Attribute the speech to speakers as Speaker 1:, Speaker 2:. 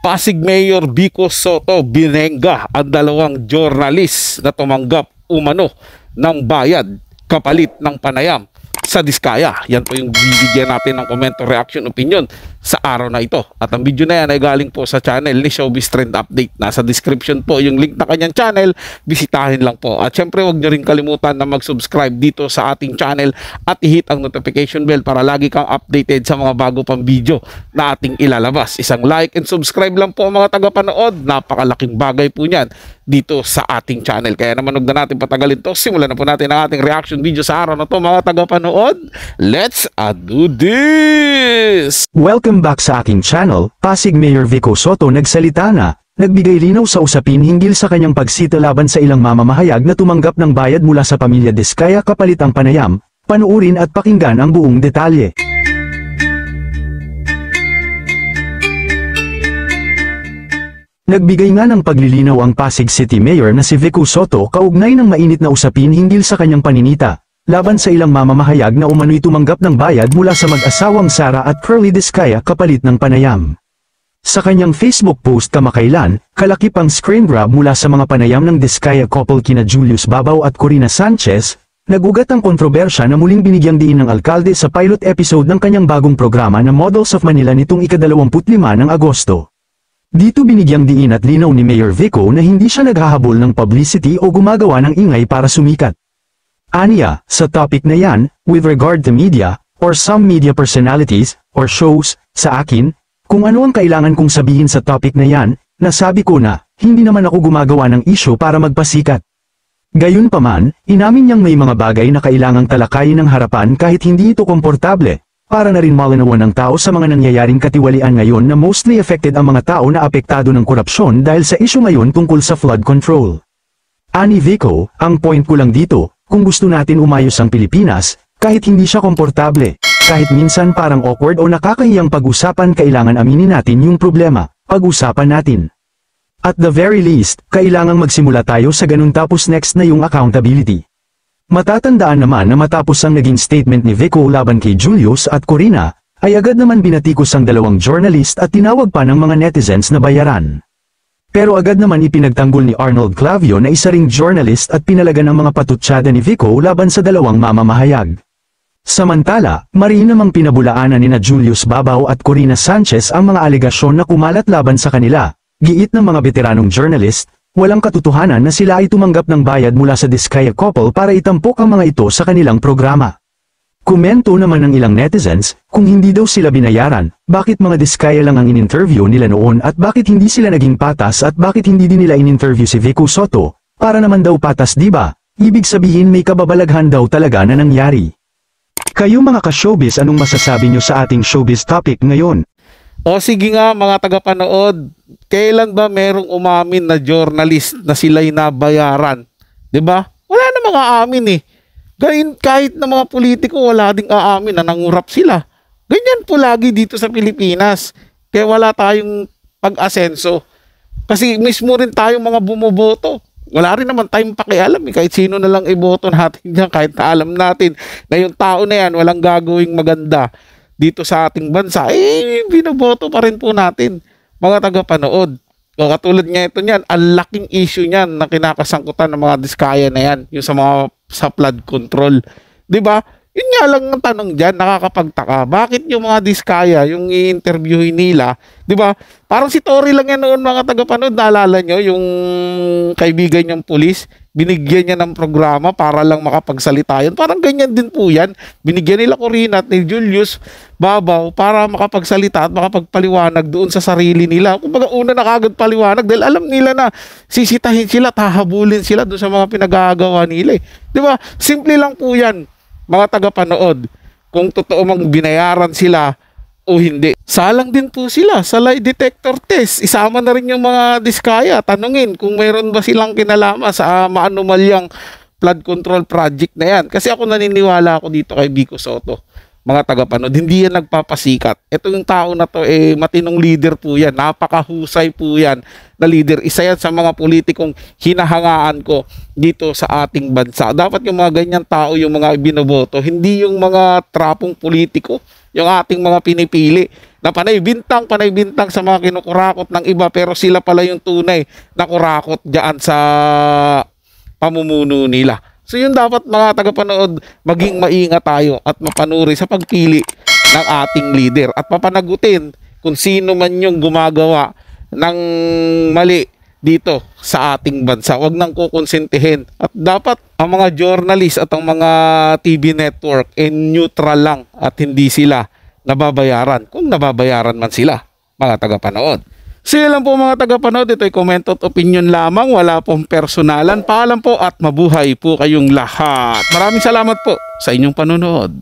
Speaker 1: Pasig Mayor Vico Sotto binengga ang dalawang journalist na tumanggap umano ng bayad kapalit ng panayam sa Diskaya. Yan po yung bibigyan natin ng komento, reaction, opinion sa araw na ito. At ang video na yan ay galing po sa channel ni Showbiz Trend Update. Nasa description po yung link na kanyang channel. Bisitahin lang po. At syempre huwag nyo rin kalimutan na mag-subscribe dito sa ating channel at i-hit ang notification bell para lagi kang updated sa mga bago pang video na ating ilalabas. Isang like and subscribe lang po mga tagapanood. Napakalaking bagay po niyan dito sa ating channel. Kaya naman huwag na natin patagalin to. Simulan na po natin ang ating reaction video sa araw na to mga tagapanood. Let's do this!
Speaker 2: Welcome back sa aking channel. Pasig Mayor Vico Sotto nagsalita na, nagbigay linaw sa usapin hinggil sa kanyang pagsita laban sa ilang mamamahayag na tumanggap ng bayad mula sa pamilya Diskaya kapalit ang panayam. Panuurin at pakinggan ang buong detalye. Nagbigay nga ng paglilinaw ang Pasig City Mayor na si Vico Sotto kaugnay ng mainit na usapin hinggil sa kanyang paninita laban sa ilang mamamahayag na umano'y tumanggap ng bayad mula sa mag-asawang Sara at Curly Diskaya kapalit ng panayam. Sa kanyang Facebook post kamakailan, kalakip ang screen grab mula sa mga panayam ng Diskaya couple kina Julius Babaw at Corina Sanchez. Nagugat ang kontrobersya na muling binigyang diin ng alkalde sa pilot episode ng kanyang bagong programa na Models of Manila nitong ika-25 ng Agosto. Dito binigyang diin at linaw ni Mayor Vico na hindi siya naghahabol ng publicity o gumagawa ng ingay para sumikat. Aniya, sa topic na yan, with regard to media, or some media personalities, or shows, sa akin, kung ano ang kailangan kong sabihin sa topic na yan, nasabi ko na, hindi naman ako gumagawa ng issue para magpasikat. Gayunpaman, inamin niyang may mga bagay na kailangang talakayin ng harapan kahit hindi ito komportable, para na rin malinawan ng tao sa mga nangyayaring katiwalian ngayon na mostly affected ang mga tao na apektado ng korupsyon dahil sa issue ngayon tungkol sa flood control. Ani Vico, ang point ko lang dito, kung gusto natin umayos ang Pilipinas, kahit hindi siya komportable, kahit minsan parang awkward o nakakahiyang pag-usapan kailangan aminin natin yung problema, pag-usapan natin. At the very least, kailangang magsimula tayo sa ganun tapos next na yung accountability. Matatandaan naman na matapos ang naging statement ni Vico laban kay Julius at Corina, ay agad naman binatikos ang dalawang journalist at tinawag pa ng mga netizens na bayaran. Pero agad naman ipinagtanggol ni Arnold Clavio na isa ring journalist at pinalagan ang mga patutsyada ni Vico laban sa dalawang mamamahayag. Samantala, mariin namang pinabulaanan ni na Julius Babaw at Corina Sanchez ang mga alegasyon na kumalat laban sa kanila. Giit ng mga veteranong journalist, walang katotohanan na sila ay tumanggap ng bayad mula sa Diskaya couple para itampok ang mga ito sa kanilang programa. Komento naman ng ilang netizens, kung hindi daw sila binayaran, bakit mga Diskaya lang ang in-interview nila noon at bakit hindi sila naging patas at bakit hindi din nila in-interview si Vico Sotto, para naman daw patas diba? Ibig sabihin may kababalaghan daw talaga na nangyari. Kayo mga ka-showbiz, anong masasabi nyo sa ating showbiz topic ngayon?
Speaker 1: O sige nga mga tagapanood, kailan ba merong umamin na journalist na sila'y nabayaran? Diba? Wala na mga aamin eh. Kahit na mga politiko, wala ding aamin na nangurap sila. Ganyan po lagi dito sa Pilipinas. Kaya wala tayong pag-asenso. Kasi mismo rin tayong mga bumoboto. Wala rin naman tayong pakialam eh. Kahit sino na lang iboto natin dyan. Kahit na alam natin na yung tao na yan walang gagawing maganda dito sa ating bansa. Eh, binoboto pa rin po natin. Mga tagapanood. O katulad nga ito niyan, ang laking issue niyan na kinakasangkutan ng mga Diskaya na yan. Yung sa flood control. 'Di ba? Yun nga lang ang tanong diyan, nakakapagtaka. Bakit yung mga Diskaya, yung i-interviewin nila, 'di ba? Parang si Tory lang yan noon mga tagapanood, naalala nyo yung kaibigan niyang pulis, binigyan niya ng programa para lang makapagsalita yun. Parang ganyan din po yan. Binigyan nila Corina at ni Julius Babaw para makapagsalita at makapagpaliwanag doon sa sarili nila. Kumbaga una na kagad paliwanag dahil alam nila na sisitahin sila, tahabulin sila doon sa mga pinagagawa nila. Di ba? Simple lang po yan, mga tagapanood. Kung totoo mang binayaran sila o hindi. Salang din po sila sa lie detector test. Isama na rin yung mga Diskaya. Tanungin kung mayroon ba silang kinalaman sa maanumalyang flood control project na yan. Kasi ako naniniwala ako dito kay Vico Sotto. Mga tagapanood, hindi yan nagpapasikat. Ito yung tao na to, matinong leader po yan. Napakahusay po yan na leader. Isa yan sa mga politikong hinahangaan ko dito sa ating bansa. Dapat yung mga ganyan tao, yung mga binoboto, hindi yung mga trapong politiko, yung ating mga pinipili na panay bintang sa mga kinukurakot ng iba, pero sila pala yung tunay na kurakot diyan sa pamumuno nila. So yun dapat mga tagapanood, maging maingat tayo at mapanuri sa pagpili ng ating leader at papanagutin kung sino man yung gumagawa ng mali dito sa ating bansa. Huwag nang kukonsentihin. At dapat ang mga journalist at ang mga TV network neutral lang at hindi sila nababayaran, kung nababayaran man sila, mga tagapanood. So yun lang po mga tagapanood, ito'y comment at opinion lamang, wala pong personalan. Paalam po at mabuhay po kayong lahat. Maraming salamat po sa inyong panonood.